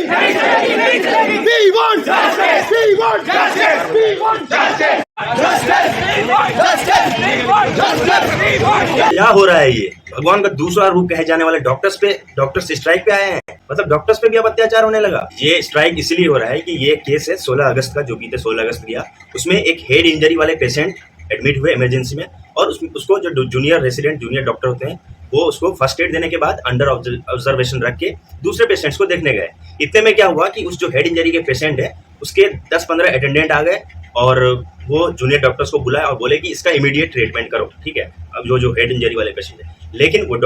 नहीं चलेगी, नहीं चलेगी। We want justice, we want justice, we want justice, justice, we want justice, we want justice, we want justice। क्या हो रहा है ये? भगवान का दूसरा रूप कहे जाने वाले डॉक्टर्स स्ट्राइक पे आए हैं। मतलब डॉक्टर्स पे भी अब अत्याचार होने लगा। ये स्ट्राइक इसलिए हो रहा है कि ये केस है 16 अगस्त का, जो बीते 16 अगस्त गया। उसमें एक हेड इंजरी वाले पेशेंट एडमिट हुए इमरजेंसी में, और उसको जो जूनियर डॉक्टर होते हैं वो उसको फर्स्ट एड देने के बाद अंडर ऑब्जर्वेशन रख के दूसरे पेशेंट्स को देखने गए। इतने में क्या हुआ कि उस जो हेड इंजरी के पेशेंट है उसके 10-15 अटेंडेंट आ गए और वो जूनियर डॉक्टर्स को बुलाया और बोले कि इसका इमीडिएट ट्रीटमेंट करो, ठीक है। अब जो हेड इंजरी वाले पेशेंट है, लेकिन वो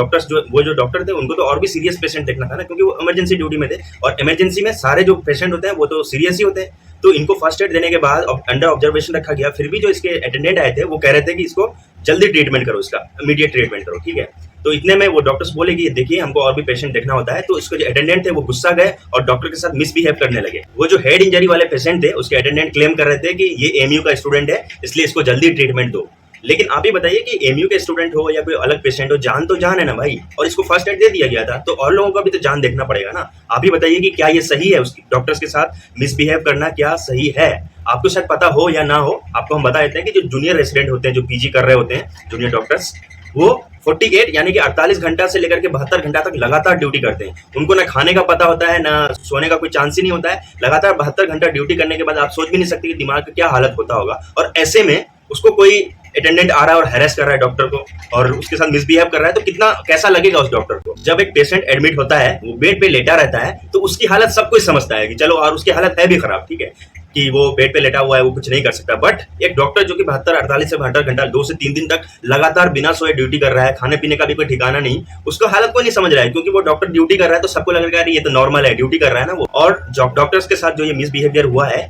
जो डॉक्टर थे उनको तो और भी सीरियस पेशेंट देखना था ना, क्योंकि वो इमरजेंसी ड्यूटी में थे, और इमरजेंसी में सारे जो पेशेंट होते हैं वो तो सीरियस ही होते हैं। तो इनको फर्स्ट एड देने के बाद अंडर ऑब्जर्वेशन रखा गया। फिर भी जो इसके अटेंडेंट आए थे वो कह रहे थे कि इसको जल्दी ट्रीटमेंट करो, इसका इमीडिएट ट्रीटमेंट करो, ठीक है। तो इतने में वो डॉक्टर्स बोले कि देखिए हमको और भी पेशेंट देखना होता है। तो इसके जो अटेंडेंट थे वो गुस्सा गए और डॉक्टर के साथ मिसबिहेव करने लगे। वो जो हेड इंजरी वाले पेशेंट थे उसके अटेंडेंट क्लेम कर रहे थे कि ये एमयू का स्टूडेंट है, इसलिए इसको जल्दी ट्रीटमेंट दो। लेकिन आप ही बताइए कि एमयू के स्टूडेंट हो या कोई अलग पेशेंट हो, जान तो जान है ना भाई, और इसको फर्स्ट एड दे दिया गया था, तो और लोगों का भी तो जान देखना पड़ेगा ना। आप ही बताइए कि क्या ये सही है उसकी डॉक्टर्स के साथ मिसबिहेव करना, क्या सही है? आपको शायद पता हो या ना हो, आपको हम बता देते हैं कि जो जूनियर रेसिडेंट होते हैं, जो पीजी कर रहे होते हैं जूनियर डॉक्टर्स, वो 48 यानी कि 48 घंटा से लेकर के 72 घंटा तक लगातार ड्यूटी करते हैं। उनको ना खाने का पता होता है, ना सोने का कोई चांस ही नहीं होता है। लगातार 72 घंटा ड्यूटी करने के बाद आप सोच भी नहीं सकते कि दिमाग का क्या हालत होता होगा। और ऐसे में उसको कोई अटेंडेंट आ रहा है और हैरेस कर रहा है डॉक्टर को, और उसके साथ मिसबिहेव कर रहा है, तो कितना कैसा लगेगा उस डॉक्टर को। जब एक पेशेंट एडमिट होता है, वो बेड पे लेटा रहता है, तो उसकी हालत सब कोई समझता है कि चलो, और उसकी हालत है भी खराब, ठीक है, कि वो बेड पे लेटा हुआ है, वो कुछ नहीं कर सकता। बट एक डॉक्टर जो कि 48 से 72 घंटा 2 से 3 दिन तक लगातार बिना सोए ड्यूटी कर रहा है, खाने पीने का भी कोई ठिकाना नहीं, उसका हालत कोई नहीं समझ रहा है, क्योंकि वो डॉक्टर ड्यूटी कर रहा है तो सबको लग रहा है ये तो नॉर्मल है, ड्यूटी कर रहा है ना वो। और डॉक्टर्स के साथ जो ये मिसबिहेवियर हुआ है,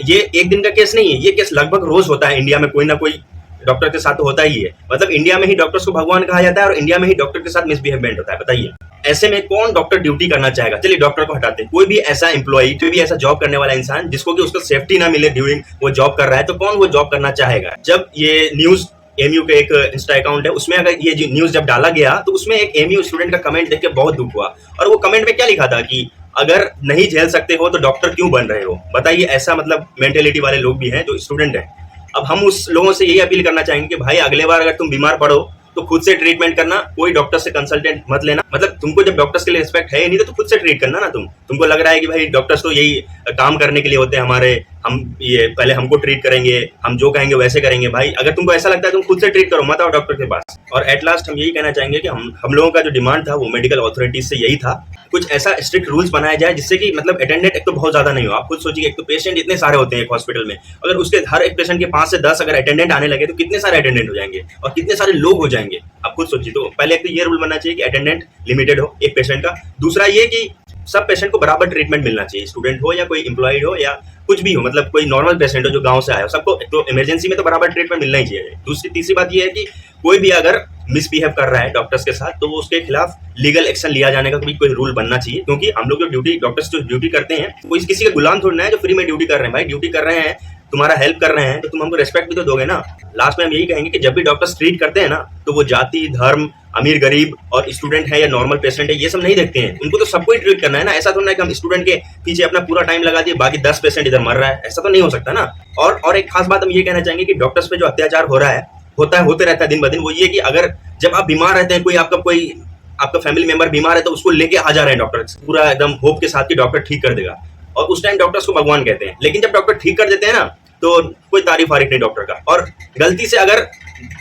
ये एक दिन का केस नहीं है, ये केस लगभग रोज होता है इंडिया में, कोई ना कोई डॉक्टर के साथ तो होता ही है। मतलब इंडिया में ही डॉक्टर्स को भगवान कहा जाता है और इंडिया में ही डॉक्टर के साथ मिसबिहेवमेंट होता है। बताइए, ऐसे में कौन डॉक्टर ड्यूटी करना चाहेगा? चलिए डॉक्टर को हटाते हैं, कोई भी ऐसा एम्प्लॉई, कोई भी ऐसा जॉब करने वाला इंसान जिसको कि उसको सेफ्टी ना मिले ड्यूरिंग वो जॉब कर रहा है, तो कौन वो जॉब करना चाहेगा? जब ये न्यूज एमयू के एक इंस्टा अकाउंट है, उसमें अगर ये न्यूज जब डाला गया तो उसमें एक एमयू स्टूडेंट का कमेंट देख के बहुत दुख हुआ। और वो कमेंट में क्या लिखा था कि अगर नहीं झेल सकते हो तो डॉक्टर क्यों बन रहे हो? बताइए, ऐसा मतलब मेंटेलिटी वाले लोग भी हैं जो स्टूडेंट हैं। अब हम उस लोगों से यही अपील करना चाहेंगे कि भाई अगले बार अगर तुम बीमार पड़ो तो खुद से ट्रीटमेंट करना, कोई डॉक्टर से कंसल्टेंट मत लेना। मतलब तुमको जब डॉक्टर्स के लिए रिस्पेक्ट है ही नहीं तो खुद से ट्रीट करना ना। तुमको लग रहा है कि भाई डॉक्टर्स तो यही काम करने के लिए होते हैं हमारे, हम ये पहले हमको ट्रीट करेंगे, हम जो कहेंगे वैसे करेंगे। भाई अगर तुमको ऐसा लगता है तुम खुद से ट्रीट करो, मत आओ डॉक्टर के पास। और एट लास्ट हम यही कहना चाहेंगे कि हम लोगों का जो डिमांड था वो मेडिकल अथॉरिटीज से यही था, कुछ ऐसा स्ट्रिक्ट रूल्स बनाया जाए जिससे कि मतलब अटेंडेंट एक तो बहुत ज्यादा नहीं हो। आप खुद सोचिए, एक तो पेशेंट इतने सारे होते हैं एक हॉस्पिटल में, अगर उसके हर एक पेशेंट के 5 से 10 अगर अटेंडेंट आने लगे तो कितने सारे अटेंडेंट हो जाएंगे और कितने सारे लोग हो जाएंगे, आप खुद सोचिए। तो पहले एक तो ये रूल बनना चाहिए कि अटेंडेंट लिमिटेड हो एक पेशेंट का। दूसरा ये कि सब पेशेंट को बराबर ट्रीटमेंट मिलना चाहिए, स्टूडेंट हो या कोई एम्प्लॉयड हो या कुछ भी हो, मतलब कोई नॉर्मल पेशेंट हो जो गांव से आया हो, सबको तो इमरजेंसी में तो बराबर ट्रीटमेंट मिलना ही चाहिए। तीसरी बात ये है कि कोई भी अगर मिसबिहेव कर रहा है डॉक्टर्स के साथ तो वो उसके खिलाफ लीगल एक्शन लिया जाने का भी कोई रूल बनना चाहिए, क्योंकि हम लोग जो डॉक्टर्स जो ड्यूटी करते हैं वो किसी के गुलाम थोड़ी ना है जो फ्री में ड्यूटी कर रहे हैं। भाई ड्यूटी कर रहे हैं, तुम्हारा हेल्प कर रहे हैं, तो तुम हमको रेस्पेक्ट भी तो दोगे ना। लास्ट में हम यही कहेंगे कि जब भी डॉक्टर्स ट्रीट करते हैं ना तो वो जाति, धर्म, अमीर गरीब और स्टूडेंट है या नॉर्मल पेशेंट है ये सब नहीं देखते हैं। उनको तो सबको ही ट्रीट करना है ना। ऐसा तो नहीं कि हम स्टूडेंट के पीछे अपना पूरा टाइम लगा दिए, बाकी 10 पेशेंट इधर मर रहा है, ऐसा तो नहीं हो सकता ना। और एक खास बात हम ये कहना चाहेंगे कि डॉक्टर्स पे जो अत्याचार हो रहा है, होते रहता है दिन ब दिन, वो ये कि अगर जब आप बीमार रहते हैं, कोई आपका फैमिली मेंबर बीमार है तो उसको लेके आ जा रहे हैं डॉक्टर, पूरा एकदम होप के साथ कि डॉक्टर ठीक कर देगा, और उस टाइम डॉक्टर्स को भगवान कहते हैं। लेकिन जब डॉक्टर ठीक कर देते हैं ना तो कोई तारीफ वारीफ नहीं डॉक्टर का। और गलती से अगर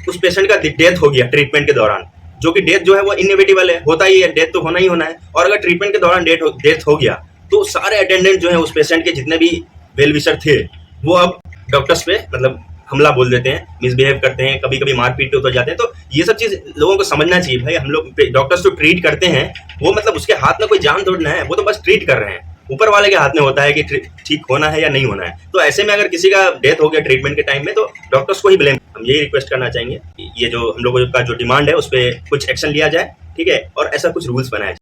उस पेशेंट का डेथ हो गया ट्रीटमेंट के दौरान, जो कि डेथ जो है वो इनएविटेबल है, होता ही है, डेथ तो होना ही होना है, और अगर ट्रीटमेंट के दौरान डेथ हो गया तो सारे अटेंडेंट जो है उस पेशेंट के जितने भी वेल विशर थे वो अब डॉक्टर्स पे मतलब हमला बोल देते हैं, मिसबिहेव करते हैं, कभी कभी मारपीट पे उतर जाते हैं। तो ये सब चीज लोगों को समझना चाहिए। भाई हम लोग डॉक्टर्स जो ट्रीट करते हैं वो मतलब उसके हाथ में कोई जान तोड़ना है, वो तो बस ट्रीट कर रहे हैं। ऊपर वाले के हाथ में होता है कि ठीक होना है या नहीं होना है। तो ऐसे में अगर किसी का डेथ हो गया ट्रीटमेंट के टाइम में तो डॉक्टर्स को ही ब्लेम। हम यही रिक्वेस्ट करना चाहेंगे, ये जो हम लोगों का जो डिमांड है उस पर कुछ एक्शन लिया जाए, ठीक है, और ऐसा कुछ रूल्स बनाया जाए।